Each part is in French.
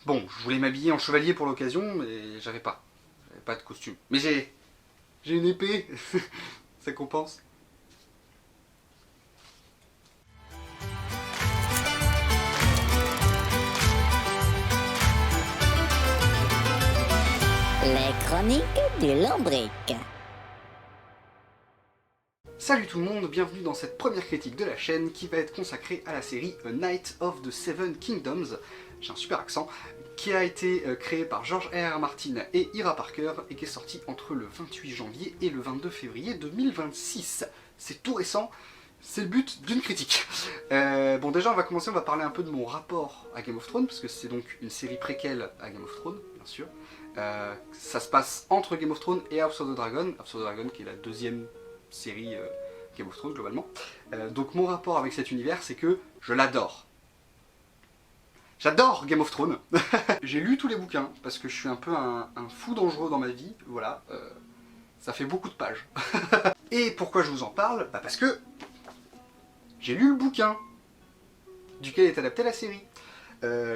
Bon, je voulais m'habiller en chevalier pour l'occasion, mais j'avais pas. J'avais pas de costume. Mais j'ai une épée, ça compense. Les chroniques du lombric. Salut tout le monde, bienvenue dans cette première critique de la chaîne qui va être consacrée à la série A Knight of the Seven Kingdoms, j'ai un super accent, qui a été créée par George R.R. Martin et Ira Parker et qui est sortie entre le 28 janvier et le 22 février 2026. C'est tout récent, c'est le but d'une critique. Bon déjà on va commencer, on va parler un peu de mon rapport à Game of Thrones, parce que c'est donc une série préquelle à Game of Thrones, bien sûr. Ça se passe entre Game of Thrones et House of the Dragon qui est la deuxième série Game of Thrones globalement. Donc mon rapport avec cet univers, c'est que je l'adore. J'adore Game of Thrones. J'ai lu tous les bouquins parce que je suis un peu un fou dangereux dans ma vie, voilà. Ça fait beaucoup de pages. Et pourquoi je vous en parle? Bah parce que j'ai lu le bouquin duquel est adaptée la série.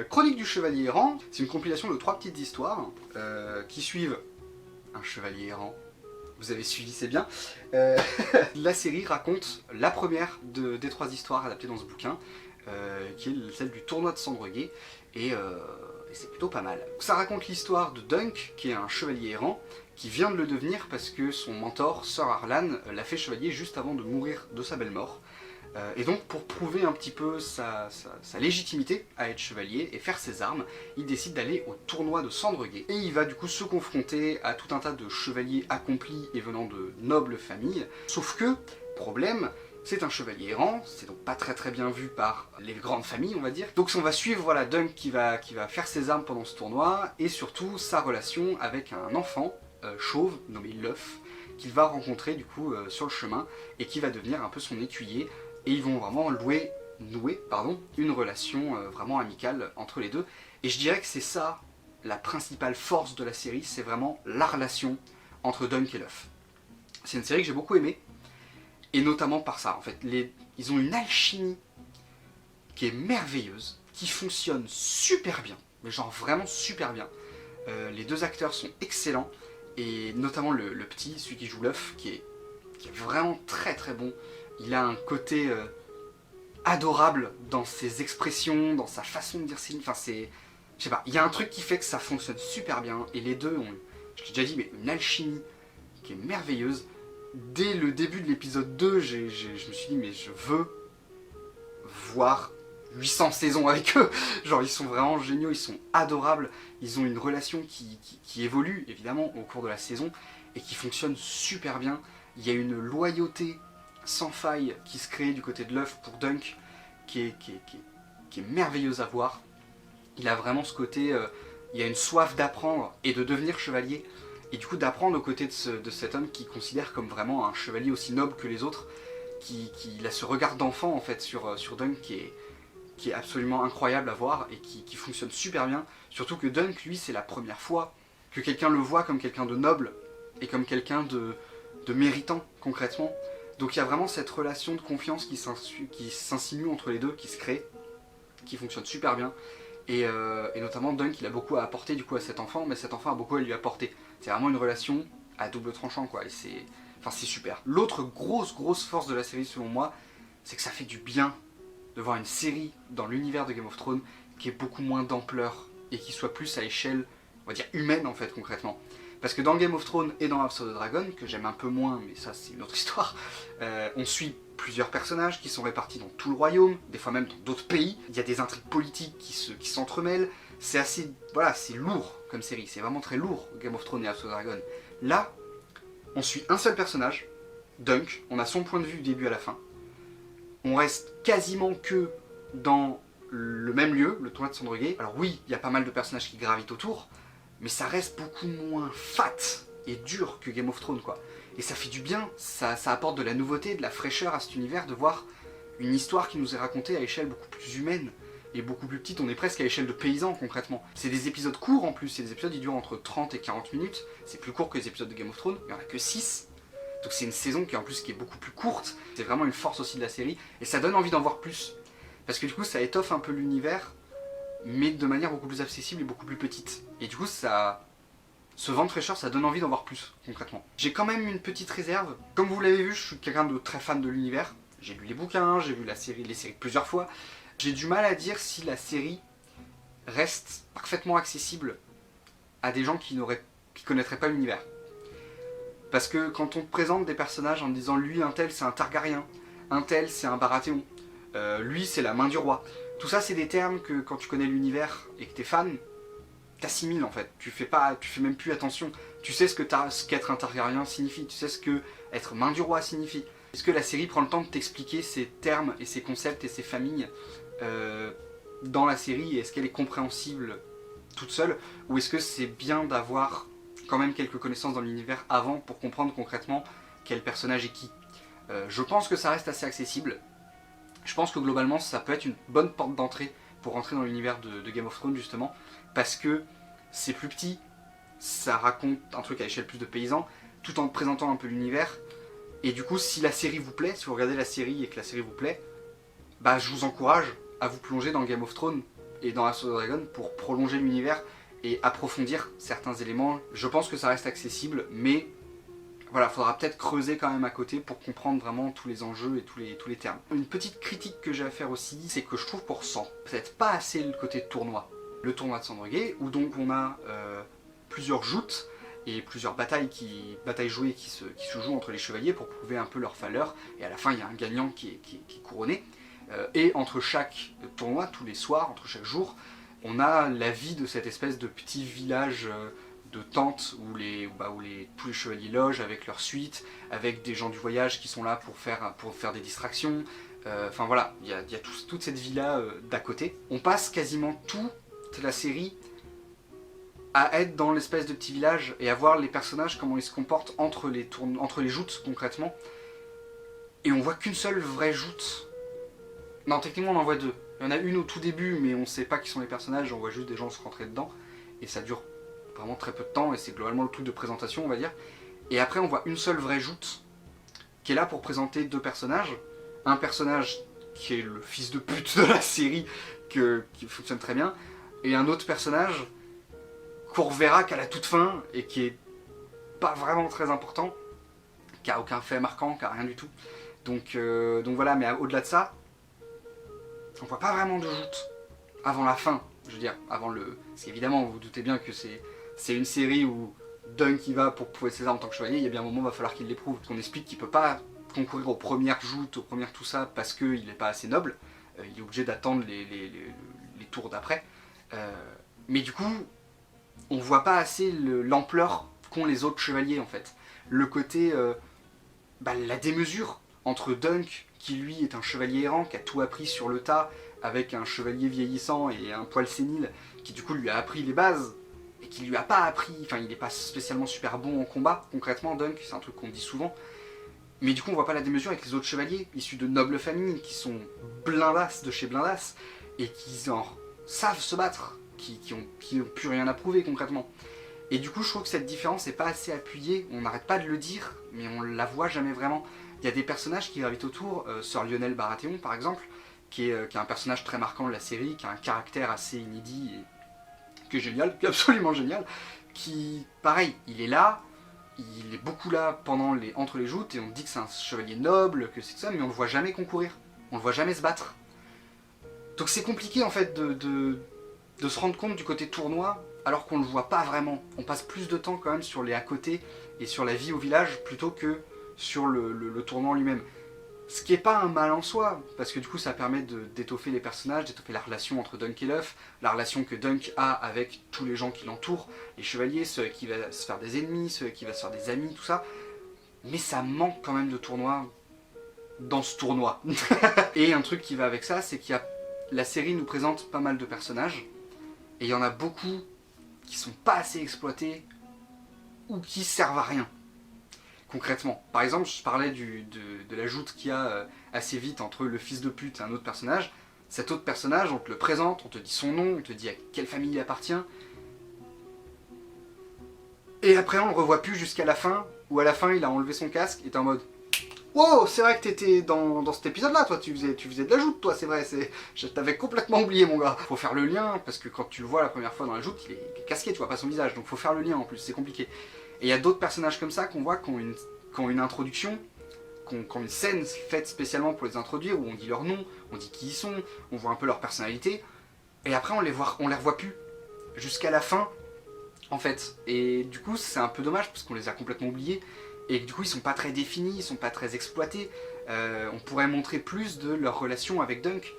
Chronique du Chevalier Errant, c'est une compilation de 3 petites histoires qui suivent un chevalier errant. Vous avez suivi, c'est bien. La série raconte la première des 3 histoires adaptées dans ce bouquin, qui est celle du tournoi de Sandreguet, et c'est plutôt pas mal. Ça raconte l'histoire de Dunk, qui est un chevalier errant, qui vient de le devenir parce que son mentor, Sir Arlan, l'a fait chevalier juste avant de mourir de sa belle mort. Et donc pour prouver un petit peu sa légitimité à être chevalier et faire ses armes, il décide d'aller au tournoi de Sandreguet. Et il va du coup se confronter à tout un tas de chevaliers accomplis et venant de nobles familles. Sauf que, problème, c'est un chevalier errant, c'est donc pas très bien vu par les grandes familles on va dire. Donc on va suivre voilà, Dunk qui va faire ses armes pendant ce tournoi, et surtout sa relation avec un enfant chauve nommé Luff, qu'il va rencontrer du coup sur le chemin, et qui va devenir un peu son écuyer. Et ils vont vraiment nouer une relation vraiment amicale entre les deux. Et je dirais que c'est ça la principale force de la série, c'est vraiment la relation entre Dunk et Luff. C'est une série que j'ai beaucoup aimée, et notamment par ça en fait. Ils ont une alchimie qui est merveilleuse, qui fonctionne super bien, mais genre vraiment super bien. Les 2 acteurs sont excellents, et notamment le petit, celui qui joue Luff, qui est vraiment très bon. Il a un côté adorable dans ses expressions, dans sa façon de dire ses lignes, enfin c'est... Je sais pas, il y a un truc qui fait que ça fonctionne super bien, et les deux ont, je l'ai déjà dit, mais une alchimie qui est merveilleuse. Dès le début de l'épisode 2, je me suis dit, mais je veux voir 800 saisons avec eux. Genre ils sont vraiment géniaux, ils sont adorables, ils ont une relation qui évolue évidemment au cours de la saison, et qui fonctionne super bien. Il y a une loyauté sans faille qui se crée du côté de Luff pour Dunk, qui est merveilleuse à voir. Il a vraiment ce côté, il a une soif d'apprendre et de devenir chevalier, et du coup d'apprendre aux côtés de cet homme qui considère comme vraiment un chevalier aussi noble que les autres, qui a ce regard d'enfant en fait sur Dunk qui est absolument incroyable à voir, et qui fonctionne super bien. Surtout que Dunk, lui, c'est la première fois que quelqu'un le voit comme quelqu'un de noble, et comme quelqu'un de méritant concrètement. Donc il y a vraiment cette relation de confiance qui s'insinue entre les deux, qui se crée, qui fonctionne super bien. Et notamment Dunk, il a beaucoup à apporter du coup à cet enfant, mais cet enfant a beaucoup à lui apporter. C'est vraiment une relation à double tranchant quoi, et c'est super. L'autre grosse force de la série selon moi, c'est que ça fait du bien de voir une série dans l'univers de Game of Thrones qui est beaucoup moins d'ampleur, et qui soit plus à échelle, on va dire humaine en fait concrètement. Parce que dans Game of Thrones et dans House of the Dragon, que j'aime un peu moins, mais ça c'est une autre histoire, on suit plusieurs personnages qui sont répartis dans tout le royaume, des fois même dans d'autres pays. Il y a des intrigues politiques qui s'entremêlent. C'est assez, voilà, c'est lourd comme série, c'est vraiment très lourd, Game of Thrones et House of the Dragon. Là, on suit un seul personnage, Dunk, on a son point de vue du début à la fin. On reste quasiment que dans le même lieu, le tournoi de Sandreguet. Alors oui, il y a pas mal de personnages qui gravitent autour, mais ça reste beaucoup moins fat et dur que Game of Thrones quoi. Et ça fait du bien, ça apporte de la nouveauté, de la fraîcheur à cet univers, de voir une histoire qui nous est racontée à échelle beaucoup plus humaine et beaucoup plus petite. On est presque à échelle de paysans concrètement. C'est des épisodes courts en plus, c'est des épisodes qui durent entre 30 et 40 minutes. C'est plus court que les épisodes de Game of Thrones, il n'y en a que 6. Donc c'est une saison qui en plus qui est beaucoup plus courte. C'est vraiment une force aussi de la série, et ça donne envie d'en voir plus. Parce que du coup ça étoffe un peu l'univers mais de manière beaucoup plus accessible et beaucoup plus petite. Et du coup, ce vent de fraîcheur, ça donne envie d'en voir plus, concrètement. J'ai quand même une petite réserve. Comme vous l'avez vu, je suis quelqu'un de très fan de l'univers. J'ai lu les bouquins, j'ai vu les séries plusieurs fois. J'ai du mal à dire si la série reste parfaitement accessible à des gens qui connaîtraient pas l'univers. Parce que quand on présente des personnages en disant lui, un tel, c'est un Targaryen, un tel, c'est un Baratheon, lui, c'est la main du roi. Tout ça, c'est des termes que quand tu connais l'univers et que t'es fan, t'assimiles en fait. Tu fais même plus attention. Tu sais ce qu'être un Targaryen signifie, tu sais ce que être main du roi signifie. Est-ce que la série prend le temps de t'expliquer ces termes et ces concepts et ces familles dans la série, et est-ce qu'elle est compréhensible toute seule, ou est-ce que c'est bien d'avoir quand même quelques connaissances dans l'univers avant pour comprendre concrètement quel personnage est qui. Je pense que ça reste assez accessible. Je pense que globalement ça peut être une bonne porte d'entrée pour rentrer dans l'univers de Game of Thrones justement, parce que c'est plus petit, ça raconte un truc à l'échelle plus de paysans, tout en présentant un peu l'univers, et du coup si la série vous plaît, si vous regardez la série et que la série vous plaît, bah je vous encourage à vous plonger dans Game of Thrones et dans House of the Dragon pour prolonger l'univers et approfondir certains éléments. Je pense que ça reste accessible, mais voilà, faudra peut-être creuser quand même à côté pour comprendre vraiment tous les enjeux et tous les termes. Une petite critique que j'ai à faire aussi, c'est que je trouve qu'on ressent peut-être pas assez le côté tournoi. Le tournoi de Sandregué, où donc on a plusieurs joutes et plusieurs batailles jouées qui se jouent entre les chevaliers pour prouver un peu leur valeur, et à la fin il y a un gagnant qui est couronné. Et entre chaque tournoi, tous les soirs, entre chaque jour, on a la vie de cette espèce de petit village de tentes où tous les chevaliers logent avec leur suite, avec des gens du voyage qui sont là pour faire des distractions. Enfin voilà, il y a toute cette vie-là d'à côté. On passe quasiment toute la série à être dans l'espèce de petit village et à voir les personnages, comment ils se comportent entre les joutes concrètement. Et on voit qu'une seule vraie joute. Non, techniquement on en voit deux. Il y en a une au tout début, mais on sait pas qui sont les personnages, on voit juste des gens se rentrer dedans. Et ça dure vraiment très peu de temps, et c'est globalement le truc de présentation, on va dire. Et après on voit une seule vraie joute, qui est là pour présenter deux personnages. Un personnage qui est le fils de pute de la série, qui fonctionne très bien, et un autre personnage qu'on reverra qu'à la toute fin, et qui est pas vraiment très important, qui a aucun fait marquant, qui a rien du tout. Donc voilà, mais au-delà de ça, on voit pas vraiment de joute avant la fin, je veux dire, parce qu'évidemment, vous vous doutez bien que c'est une série où Dunk y va pour prouver ses armes en tant que chevalier, il y a bien un moment, il va falloir qu'il les prouve. Parce qu'on explique qu'il peut pas concourir aux premières joutes, aux premières tout ça, parce qu'il n'est pas assez noble, il est obligé d'attendre les tours d'après. Mais du coup, on voit pas assez l'ampleur qu'ont les autres chevaliers en fait. Le côté, la démesure entre Dunk, qui lui est un chevalier errant, qui a tout appris sur le tas, avec un chevalier vieillissant et un poil sénile, qui du coup lui a appris les bases, et qui lui a pas appris, enfin il n'est pas spécialement super bon en combat, concrètement Dunk, c'est un truc qu'on dit souvent, mais du coup on voit pas la démesure avec les autres chevaliers, issus de nobles familles, qui sont blindas de chez blindas, et qui savent se battre, qui ont plus rien à prouver concrètement. Et du coup je trouve que cette différence n'est pas assez appuyée, on n'arrête pas de le dire, mais on la voit jamais vraiment. Il y a des personnages qui gravitent autour, Sir Lionel Baratheon par exemple, qui est un personnage très marquant de la série, qui a un caractère assez inédit, et qui est génial, qui est absolument génial, qui, pareil, il est là, il est beaucoup là entre les joutes, et on dit que c'est un chevalier noble, que c'est tout ça, mais on le voit jamais concourir, on le voit jamais se battre. Donc c'est compliqué en fait de se rendre compte du côté tournoi, alors qu'on le voit pas vraiment. On passe plus de temps quand même sur les à côté, et sur la vie au village, plutôt que sur le tournoi lui-même. Ce qui n'est pas un mal en soi, parce que du coup ça permet d'étoffer les personnages, d'étoffer la relation entre Dunk et Luff, la relation que Dunk a avec tous les gens qui l'entourent, les chevaliers, ceux qui vont se faire des ennemis, ceux qui vont se faire des amis, tout ça. Mais ça manque quand même de tournoi dans ce tournoi. Et un truc qui va avec ça, c'est qu'il y a la série nous présente pas mal de personnages, et il y en a beaucoup qui sont pas assez exploités, ou qui servent à rien. Concrètement. Par exemple, je parlais de la joute qu'il y a assez vite entre le fils de pute et un autre personnage. Cet autre personnage, on te le présente, on te dit son nom, on te dit à quelle famille il appartient. Et après, on le revoit plus jusqu'à la fin, où à la fin, il a enlevé son casque et t'es en mode Wow, c'est vrai que t'étais dans cet épisode-là, toi, tu faisais de la joute, toi, c'est vrai, je t'avais complètement oublié, mon gars. Faut faire le lien, parce que quand tu le vois la première fois dans la joute, il est casqué, tu vois pas son visage, donc faut faire le lien en plus, c'est compliqué. Et il y a d'autres personnages comme ça qu'on voit qui ont une introduction, qui ont une scène faite spécialement pour les introduire, où on dit leur nom, on dit qui ils sont, on voit un peu leur personnalité, et après on les revoit plus, jusqu'à la fin, en fait. Et du coup, c'est un peu dommage, parce qu'on les a complètement oubliés, et du coup ils sont pas très définis, ils sont pas très exploités. On pourrait montrer plus de leur relation avec Dunk,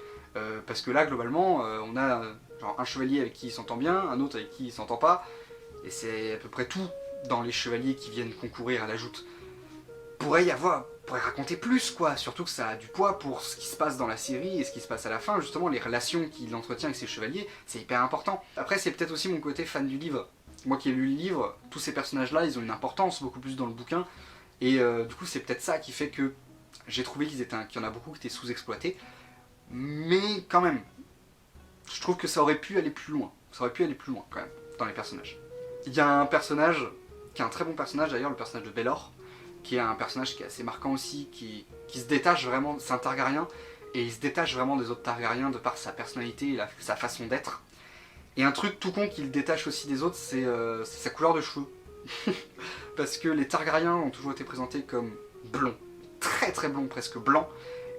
parce que là globalement on a genre un chevalier avec qui il s'entend bien, un autre avec qui il s'entend pas, et c'est à peu près tout dans les chevaliers qui viennent concourir à la joute. Pourrait raconter plus quoi, surtout que ça a du poids pour ce qui se passe dans la série et ce qui se passe à la fin, justement les relations qu'il entretient avec ses chevaliers, c'est hyper important. Après c'est peut-être aussi mon côté fan du livre. Moi qui ai lu le livre, tous ces personnages-là, ils ont une importance beaucoup plus dans le bouquin. Et du coup, c'est peut-être ça qui fait que j'ai trouvé qu'il y en a beaucoup qui étaient sous-exploités. Mais quand même, je trouve que ça aurait pu aller plus loin. Ça aurait pu aller plus loin quand même, dans les personnages. Il y a un personnage, qui est un très bon personnage d'ailleurs, le personnage de Baelor, qui est un personnage qui est assez marquant aussi, qui se détache vraiment, c'est un Targaryen, et il se détache vraiment des autres Targaryens de par sa personnalité et sa façon d'être. Et un truc tout con qui le détache aussi des autres, c'est sa couleur de cheveux. Parce que les Targaryens ont toujours été présentés comme blonds. Très très blonds, presque blancs.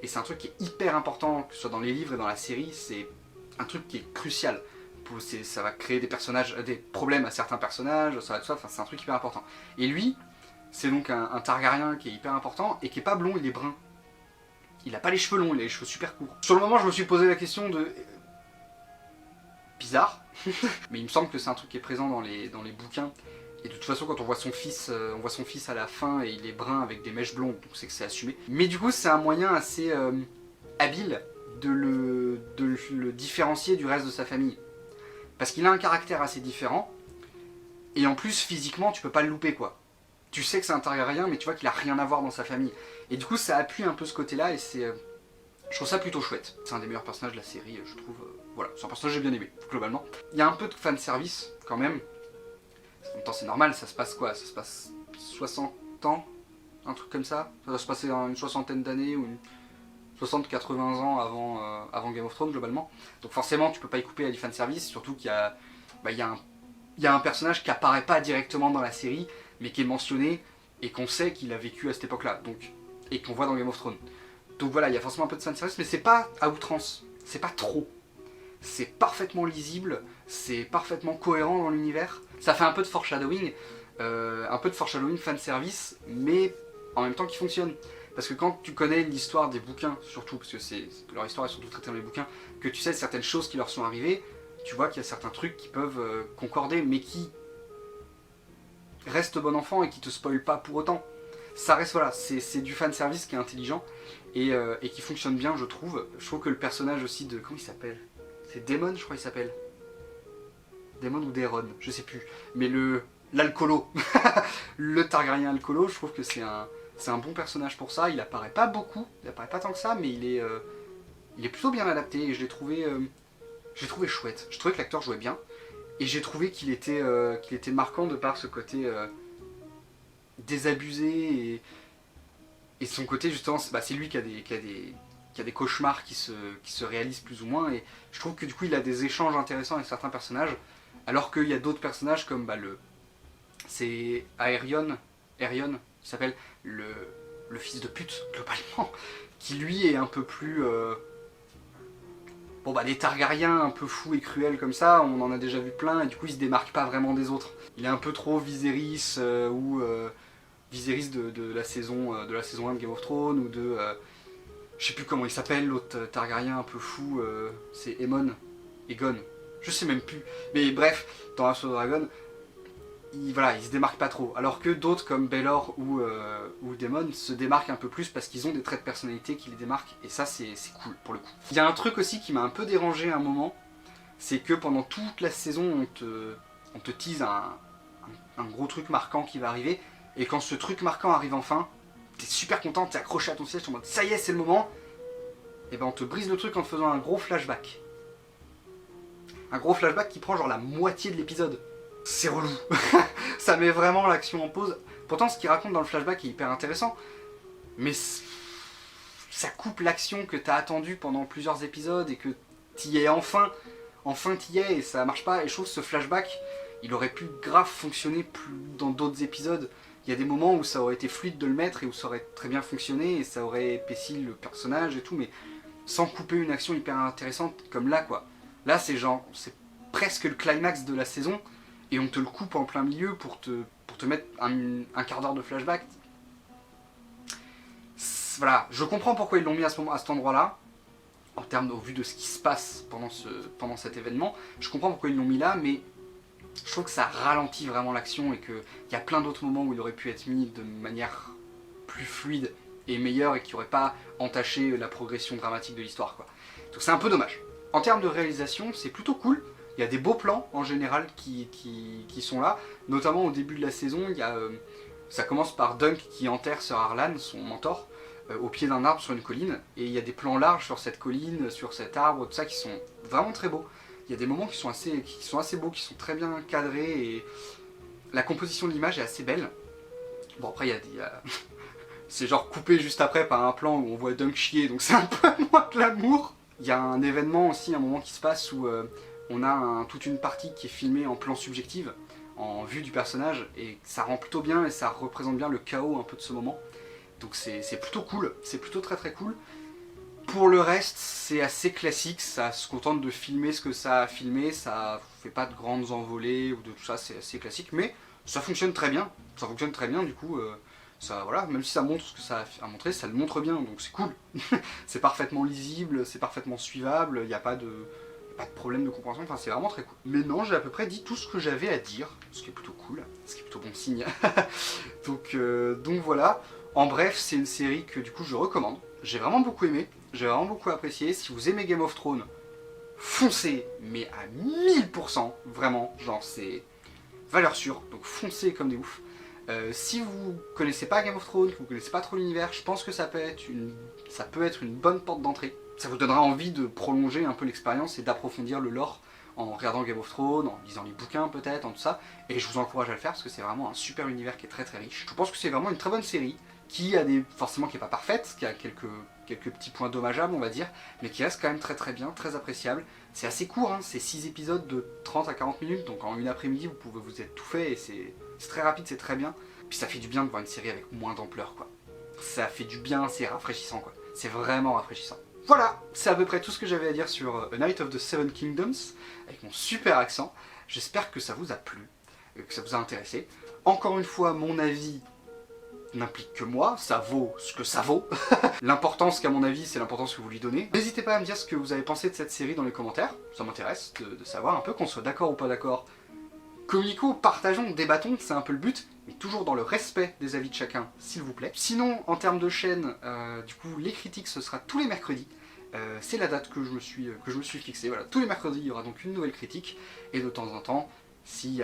Et c'est un truc qui est hyper important, que ce soit dans les livres et dans la série, c'est un truc qui est crucial. Ça va créer des problèmes à certains personnages, ça va de soi, enfin, c'est un truc hyper important. Et lui, c'est donc un Targaryen qui est hyper important, et qui est pas blond, il est brun. Il a pas les cheveux longs, il a les cheveux super courts. Sur le moment, je me suis posé la question de... Bizarre, mais il me semble que c'est un truc qui est présent dans les bouquins. Et de toute façon, quand on voit son fils à la fin et il est brun avec des mèches blondes, donc c'est que c'est assumé. Mais du coup, c'est un moyen assez habile de le différencier du reste de sa famille. Parce qu'il a un caractère assez différent, et en plus, physiquement, tu peux pas le louper, quoi. Tu sais que c'est un Targaryen, mais tu vois qu'il a rien à voir dans sa famille. Et du coup, ça appuie un peu ce côté-là, et c'est... je trouve ça plutôt chouette. C'est un des meilleurs personnages de la série, je trouve. Voilà, c'est un personnage que j'ai bien aimé, globalement. Il y a un peu de fanservice, quand même. En même temps, c'est normal, ça se passe quoi? Ça se passe 60 ans? Un truc comme ça? Ça va se passer en une soixantaine d'années, ou 60-80 ans avant Game of Thrones, globalement. Donc forcément, tu peux pas y couper à du fanservice, surtout qu'il y a... il y a un personnage qui apparaît pas directement dans la série, mais qui est mentionné, et qu'on sait qu'il a vécu à cette époque-là, et qu'on voit dans Game of Thrones. Donc voilà, il y a forcément un peu de fanservice, mais c'est pas à outrance, c'est pas trop. C'est parfaitement lisible, c'est parfaitement cohérent dans l'univers. Ça fait un peu de foreshadowing fanservice, mais en même temps qui fonctionne. Parce que quand tu connais l'histoire des bouquins, surtout, parce que leur histoire est surtout traitée dans les bouquins, que tu sais certaines choses qui leur sont arrivées, tu vois qu'il y a certains trucs qui peuvent concorder, mais qui restent bon enfant et qui te spoilent pas pour autant. Ça reste, voilà, c'est du fanservice qui est intelligent et qui fonctionne bien, je trouve. Je trouve que le personnage aussi de... Comment il s'appelle? C'est Daemon, je crois qu'il s'appelle. Daemon ou Daeron, je sais plus. Mais l'alcoolo, le Targaryen alcoolo, je trouve que c'est un bon personnage pour ça. Il apparaît pas beaucoup, il apparaît pas tant que ça, mais il est plutôt bien adapté et je l'ai trouvé chouette. Je trouvais que l'acteur jouait bien et j'ai trouvé qu'il était marquant de par ce côté désabusé et son côté justement, c'est lui qui a des cauchemars qui se réalisent plus ou moins, et je trouve que du coup il a des échanges intéressants avec certains personnages, alors qu'il y a d'autres personnages comme c'est Aerion qui s'appelle le fils de pute globalement, qui lui est un peu plus... des Targaryens un peu fous et cruels comme ça, on en a déjà vu plein, et du coup il se démarque pas vraiment des autres. Il est un peu trop Viserys Viserys de la saison 1 de Game of Thrones, ou de... je sais plus comment il s'appelle, l'autre Targaryen un peu fou, c'est Aemon, je sais même plus. Mais bref, dans House of the Dragon, il se démarque pas trop. Alors que d'autres comme Baelor ou Daemon se démarquent un peu plus parce qu'ils ont des traits de personnalité qui les démarquent, et ça c'est cool pour le coup. Il y a un truc aussi qui m'a un peu dérangé à un moment, c'est que pendant toute la saison on te tease un gros truc marquant qui va arriver, et quand ce truc marquant arrive enfin, t'es super content, t'es accroché à ton siège, t'es en mode ça y est c'est le moment, et ben on te brise le truc en te faisant un gros flashback. Un gros flashback qui prend genre la moitié de l'épisode. C'est relou. Ça met vraiment l'action en pause. Pourtant ce qu'il raconte dans le flashback est hyper intéressant, mais ça coupe l'action que t'as attendue pendant plusieurs épisodes et que t'y es enfin t'y es et ça marche pas. Et je trouve que ce flashback, il aurait pu grave fonctionner plus dans d'autres épisodes. Il y a des moments où ça aurait été fluide de le mettre et où ça aurait très bien fonctionné et ça aurait épaissi le personnage et tout, mais sans couper une action hyper intéressante comme là quoi. Là c'est genre, c'est presque le climax de la saison et on te le coupe en plein milieu pour te mettre un quart d'heure de flashback. Voilà, je comprends pourquoi ils l'ont mis à cet endroit-là, en termes au vu de ce qui se passe pendant cet événement. Je comprends pourquoi ils l'ont mis là, mais je trouve que ça ralentit vraiment l'action et qu'il y a plein d'autres moments où il aurait pu être mis de manière plus fluide et meilleure et qui n'aurait pas entaché la progression dramatique de l'histoire, quoi. Donc c'est un peu dommage. En termes de réalisation, c'est plutôt cool. Il y a des beaux plans en général qui sont là, notamment au début de la saison. Ça commence par Dunk qui enterre Sir Harlan, son mentor, au pied d'un arbre sur une colline, et il y a des plans larges sur cette colline, sur cet arbre, tout ça qui sont vraiment très beaux. Il y a des moments qui sont assez beaux, qui sont très bien cadrés, et la composition de l'image est assez belle. Bon après c'est genre coupé juste après par un plan où on voit Dunk chier, donc c'est un peu moins de l'amour. Il y a un événement aussi, un moment qui se passe où on a toute une partie qui est filmée en plan subjectif, en vue du personnage, et ça rend plutôt bien et ça représente bien le chaos un peu de ce moment. Donc c'est plutôt cool, c'est plutôt très très cool. Pour le reste, c'est assez classique, ça se contente de filmer ce que ça a filmé, ça fait pas de grandes envolées ou de tout ça, c'est assez classique, mais ça fonctionne très bien. Ça fonctionne très bien, du coup, ça, voilà, même si ça montre ce que ça a montré, ça le montre bien, donc c'est cool. C'est parfaitement lisible, c'est parfaitement suivable, il n'y a pas de problème de compréhension, enfin c'est vraiment très cool. Mais non, j'ai à peu près dit tout ce que j'avais à dire, ce qui est plutôt cool, ce qui est plutôt bon signe. donc voilà. En bref, c'est une série que du coup je recommande. J'ai vraiment beaucoup aimé, j'ai vraiment beaucoup apprécié. Si vous aimez Game of Thrones, foncez, mais à 1000%, vraiment, genre c'est valeur sûre, donc foncez comme des oufs. Si vous connaissez pas Game of Thrones, que vous connaissez pas trop l'univers, je pense que ça peut être une bonne porte d'entrée. Ça vous donnera envie de prolonger un peu l'expérience et d'approfondir le lore en regardant Game of Thrones, en lisant les bouquins peut-être, en tout ça. Et je vous encourage à le faire parce que c'est vraiment un super univers qui est très très riche. Je pense que c'est vraiment une très bonne série, qui a forcément qui est pas parfaite, qui a quelques petits points dommageables on va dire, mais qui reste quand même très très bien, très appréciable. C'est assez court, hein, c'est 6 épisodes de 30 à 40 minutes, donc en une après-midi vous pouvez vous être tout fait et c'est très rapide, c'est très bien. Puis ça fait du bien de voir une série avec moins d'ampleur quoi. Ça fait du bien, c'est rafraîchissant quoi. C'est vraiment rafraîchissant. Voilà, c'est à peu près tout ce que j'avais à dire sur A Night of the Seven Kingdoms, avec mon super accent. J'espère que ça vous a plu, que ça vous a intéressé. Encore une fois, mon avis n'implique que moi, ça vaut ce que ça vaut. L'importance qu'à mon avis, c'est l'importance que vous lui donnez. N'hésitez pas à me dire ce que vous avez pensé de cette série dans les commentaires, ça m'intéresse de savoir un peu, qu'on soit d'accord ou pas d'accord. Communiquons, partageons, débattons, c'est un peu le but, mais toujours dans le respect des avis de chacun, s'il vous plaît. Sinon, en termes de chaîne, du coup, les critiques, ce sera tous les mercredis. C'est la date que je me suis fixée. Voilà, tous les mercredis, il y aura donc une nouvelle critique, et de temps en temps, si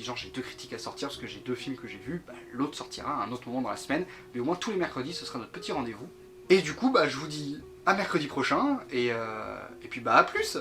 genre j'ai 2 critiques à sortir, parce que j'ai 2 films que j'ai vus, bah, l'autre sortira à un autre moment dans la semaine, mais au moins tous les mercredis, ce sera notre petit rendez-vous. Et du coup, bah, je vous dis à mercredi prochain, et puis bah à plus.